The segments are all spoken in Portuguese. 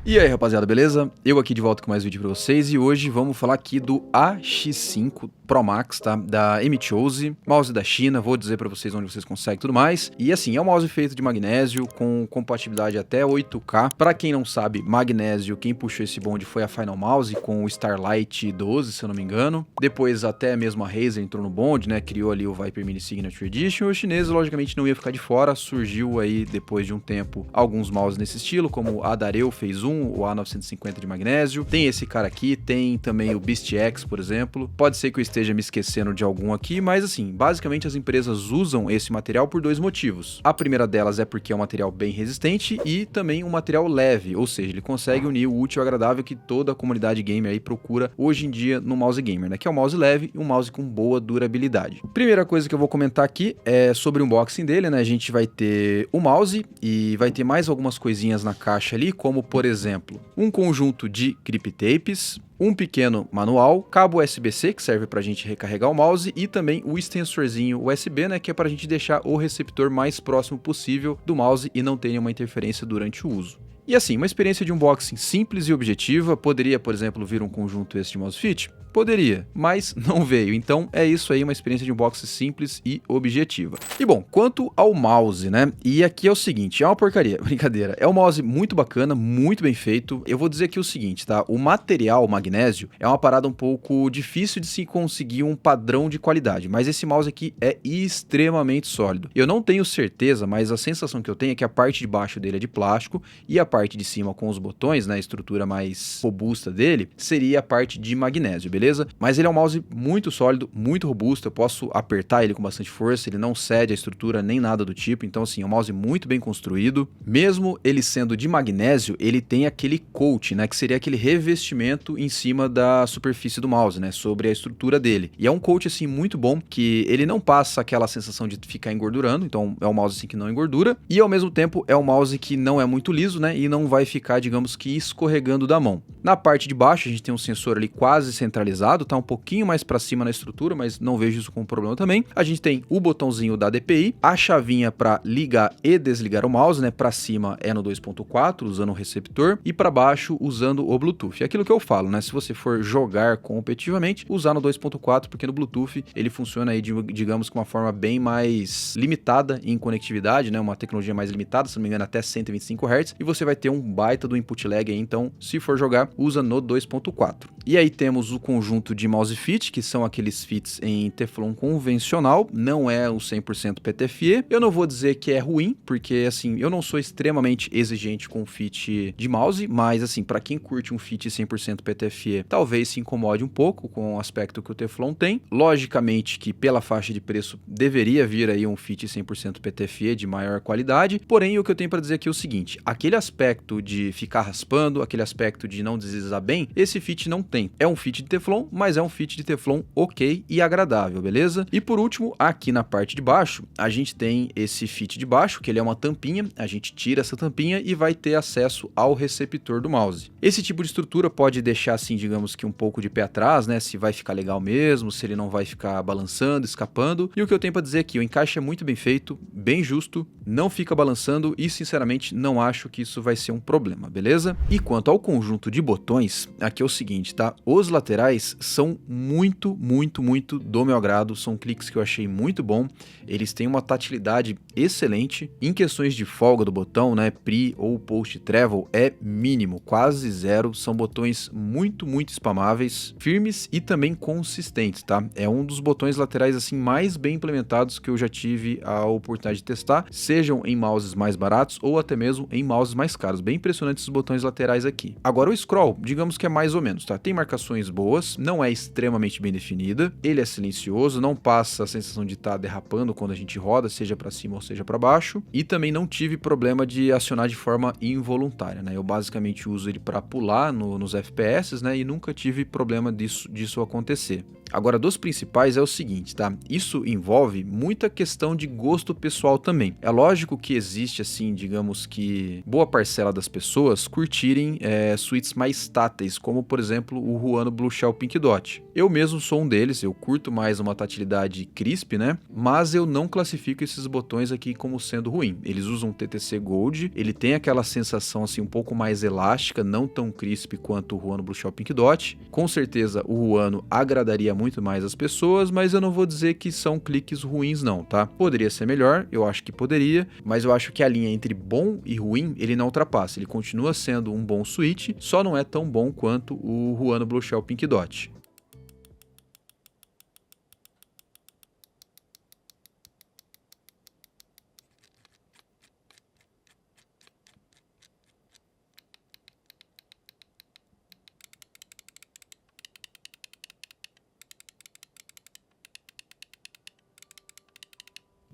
E aí, rapaziada, beleza? Eu aqui de volta com mais vídeo pra vocês e hoje vamos falar aqui do AX5 Pro Max, tá? Da M-Chose, mouse da China, vou dizer pra vocês onde vocês conseguem e tudo mais. E assim, é um mouse feito de magnésio com compatibilidade até 8K. Pra quem não sabe, magnésio, quem puxou esse bonde foi a Final Mouse com o Starlight 12, se eu não me engano. Depois até mesmo a Razer entrou no bonde, né? Criou ali o Viper Mini Signature Edition. Os chineses, logicamente, não ia ficar de fora. Surgiu aí, depois de um tempo, alguns mouses nesse estilo, como a Dareu fez um, o A950 de magnésio. Tem esse cara aqui, tem também o Beast X, por exemplo. Pode ser que eu esteja me esquecendo de algum aqui, mas assim, basicamente as empresas usam esse material por dois motivos. A primeira delas é porque é um material bem resistente e também um material leve, ou seja, ele consegue unir o útil ao agradável que toda a comunidade gamer aí procura hoje em dia no mouse gamer, né? Que é um mouse leve e um mouse com boa durabilidade. Primeira coisa que eu vou comentar aqui é sobre o unboxing dele, né? A gente vai ter o mouse e vai ter mais algumas coisinhas na caixa ali, como por exemplo, um conjunto de grip tapes, um pequeno manual, cabo USB-C que serve para a gente recarregar o mouse e também o extensorzinho USB, né, que é para a gente deixar o receptor mais próximo possível do mouse e não ter nenhuma interferência durante o uso. E assim, uma experiência de unboxing simples e objetiva, poderia, por exemplo, vir um conjunto esse de mouse fit? Poderia, mas não veio. Então é isso aí, uma experiência de unboxing simples e objetiva. E bom, quanto ao mouse, né? E aqui é o seguinte, é uma porcaria, brincadeira. É um mouse muito bacana, muito bem feito. Eu vou dizer aqui o seguinte, tá? O material o magnésio é uma parada um pouco difícil de se conseguir um padrão de qualidade, mas esse mouse aqui é extremamente sólido. Eu não tenho certeza, mas a sensação que eu tenho é que a parte de baixo dele é de plástico e a parte de cima com os botões, né, a estrutura mais robusta dele, seria a parte de magnésio, beleza? Mas ele é um mouse muito sólido, muito robusto, eu posso apertar ele com bastante força, ele não cede a estrutura nem nada do tipo, então assim, é um mouse muito bem construído. Mesmo ele sendo de magnésio, ele tem aquele coat, né, que seria aquele revestimento em cima da superfície do mouse, né, sobre a estrutura dele. E é um coat assim muito bom, que ele não passa aquela sensação de ficar engordurando, então é um mouse assim que não engordura, e ao mesmo tempo é um mouse que não é muito liso, né, e não vai ficar, digamos que escorregando da mão. Na parte de baixo a gente tem um sensor ali quase centralizado, tá um pouquinho mais para cima na estrutura, mas não vejo isso como problema também. A gente tem o botãozinho da DPI, a chavinha para ligar e desligar o mouse, né? Para cima é no 2.4, usando o receptor, e para baixo usando o Bluetooth. É aquilo que eu falo, né? Se você for jogar competitivamente, usar no 2.4, porque no Bluetooth ele funciona aí, digamos, com uma forma bem mais limitada em conectividade, né? Uma tecnologia mais limitada, se não me engano, até 125 Hz, e você vai ter um baita do input lag aí, então, se for jogar, usa no 2.4. E aí temos o conjunto de mouse fit, que são aqueles fits em Teflon convencional, não é o 100% PTFE. Eu não vou dizer que é ruim, porque assim, eu não sou extremamente exigente com fit de mouse, mas assim, para quem curte um fit 100% PTFE, talvez se incomode um pouco com o aspecto que o Teflon tem. Logicamente que pela faixa de preço deveria vir aí um fit 100% PTFE de maior qualidade, porém o que eu tenho para dizer aqui é o seguinte, aquele aspecto de ficar raspando, aquele aspecto de não deslizar bem, esse fit não tem. É um fit de Teflon, mas é um fit de Teflon ok e agradável, beleza? E por último, aqui na parte de baixo, a gente tem esse fit de baixo, que ele é uma tampinha, a gente tira essa tampinha e vai ter acesso ao receptor do mouse. Esse tipo de estrutura pode deixar assim, digamos que um pouco de pé atrás, né? Se vai ficar legal mesmo, se ele não vai ficar balançando, escapando. E o que eu tenho para dizer aqui, o encaixe é muito bem feito, bem justo, não fica balançando e sinceramente não acho que isso vai ser um problema, beleza? E quanto ao conjunto de botões, aqui é o seguinte, tá? Os laterais são muito do meu agrado, são cliques que eu achei muito bom, eles têm uma tatilidade excelente, em questões de folga do botão, né, pre ou post travel é mínimo, quase zero, são botões muito spamáveis, firmes e também consistentes, tá? É um dos botões laterais assim mais bem implementados que eu já tive a oportunidade de testar, sejam em mouses mais baratos ou até mesmo em mouses mais caros, bem impressionantes os botões laterais aqui. Agora o scroll, digamos que é mais ou menos, tá? Tem marcações boas, não é extremamente bem definida, ele é silencioso, não passa a sensação de estar derrapando quando a gente roda, seja para cima ou seja para baixo, e também não tive problema de acionar de forma involuntária, né? Eu basicamente uso ele para pular nos FPS, né? E nunca tive problema disso acontecer. Agora, dos principais é o seguinte, tá? Isso envolve muita questão de gosto pessoal também. É lógico que existe, assim, digamos que boa parcela das pessoas curtirem suítes mais táteis, como por exemplo o Huano Blue Shell Pink Dot. Eu mesmo sou um deles, eu curto mais uma tatilidade crisp, né? Mas eu não classifico esses botões aqui como sendo ruim. Eles usam TTC Gold, ele tem aquela sensação assim um pouco mais elástica, não tão crisp quanto o Huano Blue Shell Pink Dot. Com certeza o Huano agradaria muito mais as pessoas, mas eu não vou dizer que são cliques ruins não, tá? Poderia ser melhor, eu acho que poderia, mas eu acho que a linha entre bom e ruim, ele não ultrapassa. Ele continua sendo um bom switch, só não é tão bom quanto o Huano Blue Shell Pink Dot.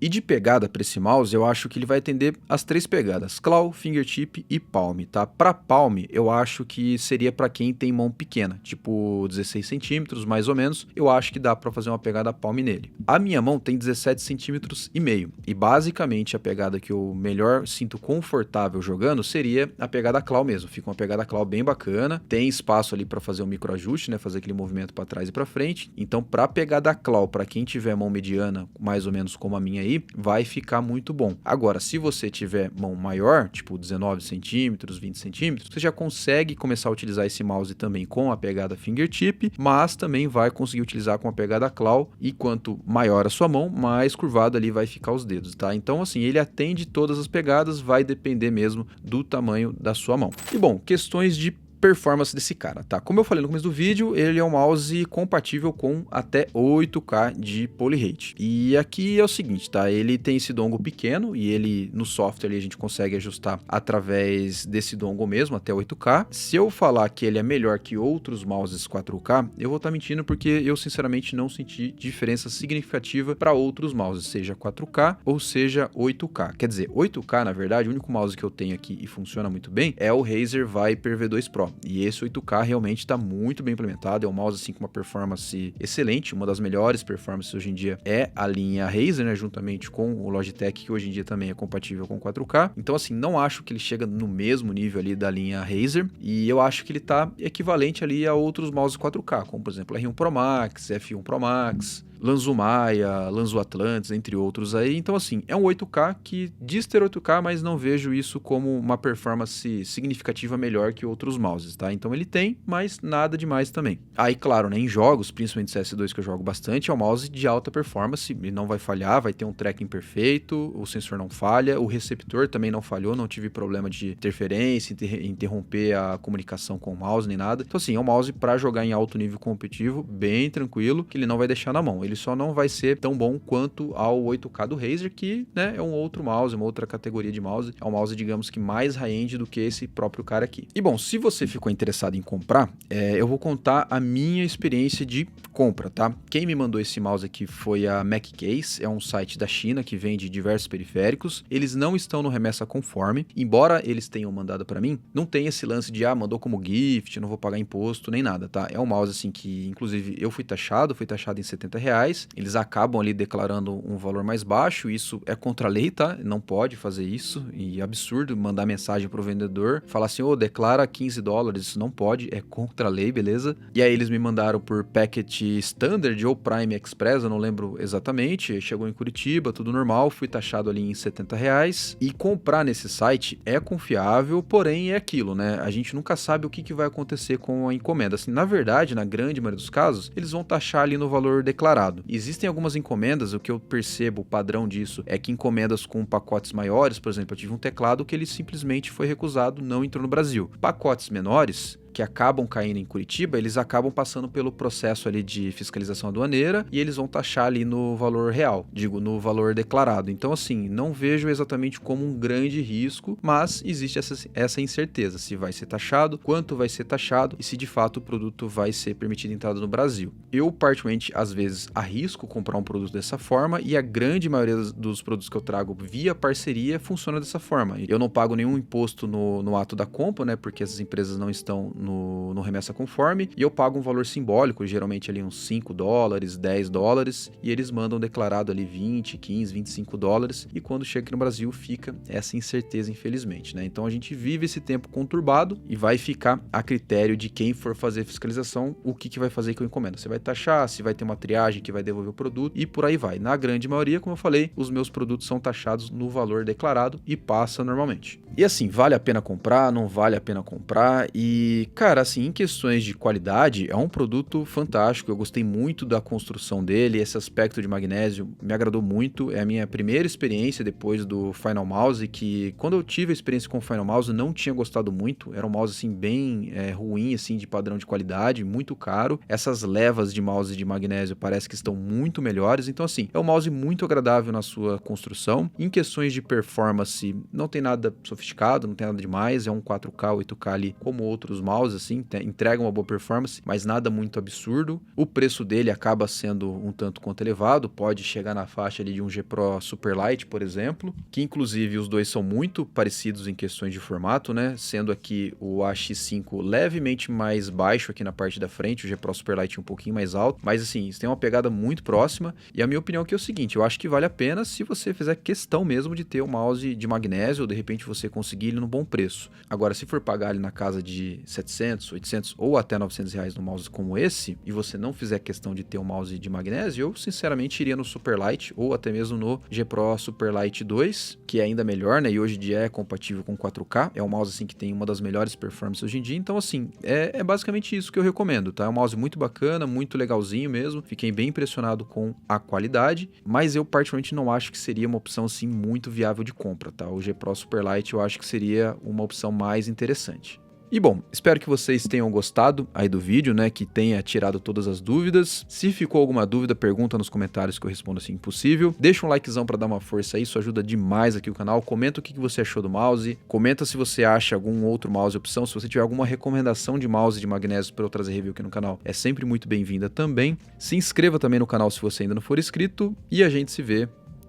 E de pegada para esse mouse, eu acho que ele vai atender as 3 pegadas, claw, fingertip e palm, tá? Para palm, eu acho que seria para quem tem mão pequena, tipo 16 centímetros, mais ou menos, eu acho que dá para fazer uma pegada palm nele. A minha mão tem 17 centímetros e meio, e basicamente a pegada que eu melhor sinto confortável jogando seria a pegada claw mesmo, fica uma pegada claw bem bacana, tem espaço ali para fazer um microajuste, né, fazer aquele movimento para trás e para frente, então para pegada claw, para quem tiver mão mediana, mais ou menos como a minha aí, vai ficar muito bom. Agora, se você tiver mão maior, tipo 19 centímetros, 20 centímetros, você já consegue começar a utilizar esse mouse também com a pegada fingertip, mas também vai conseguir utilizar com a pegada claw, e quanto maior a sua mão, mais curvado ali vai ficar os dedos, tá? Então, assim, ele atende todas as pegadas, vai depender mesmo do tamanho da sua mão. E bom, questões de performance desse cara, tá? Como eu falei no começo do vídeo, ele é um mouse compatível com até 8K de polyrate. E aqui é o seguinte, tá? Ele tem esse dongle pequeno e ele no software ali a gente consegue ajustar através desse dongle mesmo até 8K. Se eu falar que ele é melhor que outros mouses 4K, eu vou estar mentindo porque eu sinceramente não senti diferença significativa para outros mouses, seja 4K ou seja 8K. Quer dizer, 8K na verdade, o único mouse que eu tenho aqui e funciona muito bem é o Razer Viper V2 Pro. E esse 8K realmente está muito bem implementado, é um mouse assim com uma performance excelente, uma das melhores performances hoje em dia é a linha Razer, né, juntamente com o Logitech, que hoje em dia também é compatível com 4K. Então assim, não acho que ele chega no mesmo nível ali da linha Razer, e eu acho que ele está equivalente ali a outros mouses 4K, como por exemplo R1 Pro Max, F1 Pro Max, Lanzo Maya, Lanzo Atlantis, entre outros aí. Então assim, é um 8K que diz ter 8K, mas não vejo isso como uma performance significativa melhor que outros mouses, tá? Então ele tem, mas nada demais também. Aí claro, né, em jogos, principalmente CS2 que eu jogo bastante, é um mouse de alta performance, ele não vai falhar, vai ter um tracking perfeito, o sensor não falha, o receptor também não falhou, não tive problema de interferência, interromper a comunicação com o mouse nem nada. Então assim, é um mouse para jogar em alto nível competitivo, bem tranquilo, que ele não vai deixar na mão. Ele só não vai ser tão bom quanto ao 8K do Razer, que, né, é um outro mouse, uma outra categoria de mouse. É um mouse, digamos que mais high-end do que esse próprio cara aqui. E bom, se você ficou interessado em comprar, eu vou contar a minha experiência de compra, tá? Quem me mandou esse mouse aqui foi a MacCase, é um site da China que vende diversos periféricos. Eles não estão no remessa conforme, embora eles tenham mandado para mim, não tem esse lance de, mandou como gift, não vou pagar imposto, nem nada, tá? É um mouse assim que, inclusive, eu fui taxado em R$70. Eles acabam ali declarando um valor mais baixo, isso é contra a lei, tá? Não pode fazer isso, e é absurdo mandar mensagem pro vendedor, falar assim, declara $15, isso não pode, é contra a lei, beleza? E aí eles me mandaram por packet standard ou Prime Express, eu não lembro exatamente, chegou em Curitiba, tudo normal, fui taxado ali em R$70, e comprar nesse site é confiável, porém é aquilo, né? A gente nunca sabe o que vai acontecer com a encomenda, assim, na verdade, na grande maioria dos casos, eles vão taxar ali no valor declarado. Existem algumas encomendas, o que eu percebo, o padrão disso, é que encomendas com pacotes maiores, por exemplo, eu tive um teclado que ele simplesmente foi recusado, não entrou no Brasil. Pacotes menores, que acabam caindo em Curitiba, eles acabam passando pelo processo ali de fiscalização aduaneira e eles vão taxar ali no valor real, digo, no valor declarado. Então, assim, não vejo exatamente como um grande risco, mas existe essa incerteza, se vai ser taxado, quanto vai ser taxado e se de fato o produto vai ser permitido entrada no Brasil. Eu, particularmente, às vezes arrisco comprar um produto dessa forma e a grande maioria dos produtos que eu trago via parceria funciona dessa forma. Eu não pago nenhum imposto no ato da compra, né, porque essas empresas não estão no Remessa Conforme e eu pago um valor simbólico, geralmente ali uns $5, $10, e eles mandam declarado ali 20, 15, $25, e quando chega aqui no Brasil fica essa incerteza, infelizmente, né? Então a gente vive esse tempo conturbado e vai ficar a critério de quem for fazer fiscalização o que vai fazer com a encomenda. Você vai taxar, se vai ter uma triagem que vai devolver o produto e por aí vai. Na grande maioria, como eu falei, os meus produtos são taxados no valor declarado e passa normalmente. E assim, vale a pena comprar, não vale a pena comprar? E, cara, assim, em questões de qualidade, é um produto fantástico. Eu gostei muito da construção dele, esse aspecto de magnésio me agradou muito. É a minha primeira experiência depois do Final Mouse, que quando eu tive a experiência com o Final Mouse, não tinha gostado muito. Era um mouse, assim, bem ruim, assim, de padrão de qualidade, muito caro. Essas levas de mouse de magnésio parece que estão muito melhores. Então, assim, é um mouse muito agradável na sua construção. Em questões de performance, não tem nada sofisticado, não tem nada demais. É um 4K, 8K ali, como outros mouses, assim, entrega uma boa performance, mas nada muito absurdo. O preço dele acaba sendo um tanto quanto elevado, pode chegar na faixa ali de um G Pro Superlight, por exemplo, que inclusive os dois são muito parecidos em questões de formato, né? Sendo aqui o AX5 levemente mais baixo aqui na parte da frente, o G Pro Superlight um pouquinho mais alto, mas assim, tem uma pegada muito próxima, e a minha opinião aqui é o seguinte, eu acho que vale a pena se você fizer questão mesmo de ter um mouse de magnésio, ou de repente você conseguir ele no bom preço. Agora, se for pagar ali na casa de 700, 800 ou até R$900 num mouse como esse, e você não fizer questão de ter um mouse de magnésio, eu sinceramente iria no Superlight, ou até mesmo no G Pro Superlight 2, que é ainda melhor, né, e hoje em dia é compatível com 4K, é um mouse assim que tem uma das melhores performances hoje em dia, então assim, é basicamente isso que eu recomendo, tá? É um mouse muito bacana, muito legalzinho mesmo, fiquei bem impressionado com a qualidade, mas eu particularmente não acho que seria uma opção assim muito viável de compra, tá? O G Pro Superlight eu acho que seria uma opção mais interessante. E bom, espero que vocês tenham gostado aí do vídeo, né, que tenha tirado todas as dúvidas. Se ficou alguma dúvida, pergunta nos comentários que eu respondo assim que possível. Deixa um likezão para dar uma força aí, isso ajuda demais aqui o canal. Comenta o que você achou do mouse, comenta se você acha algum outro mouse opção, se você tiver alguma recomendação de mouse de magnésio para eu trazer review aqui no canal, é sempre muito bem-vinda também. Se inscreva também no canal se você ainda não for inscrito e a gente se vê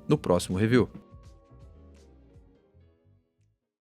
no próximo review.